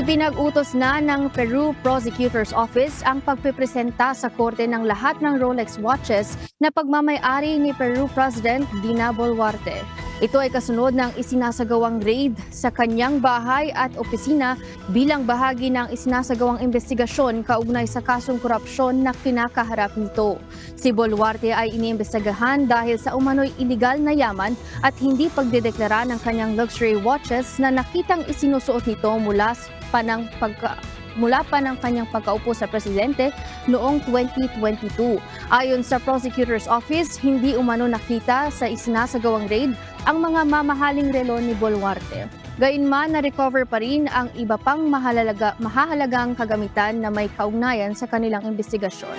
Ipinag-utos na ng Peru Prosecutor's Office ang pagpipresenta sa korte ng lahat ng Rolex watches na pagmamay-ari ni Peru President Dina Boluarte. Ito ay kasunod ng isinasagawang raid sa kanyang bahay at opisina bilang bahagi ng isinasagawang investigasyon kaugnay sa kasong korupsyon na kinakaharap nito. Si Boluarte ay iniimbestagahan dahil sa umano'y iligal na yaman at hindi pagdedeklara ng kanyang luxury watches na nakitang isinusuot nito mula pa ng kanyang pagkaupo sa presidente noong 2022. Ayon sa Prosecutor's Office, hindi umano nakita sa isinasagawang raid ang mga mamahaling relo ni Boluarte. Gayunman, na-recover pa rin ang iba pang mahahalagang kagamitan na may kaugnayan sa kanilang investigasyon.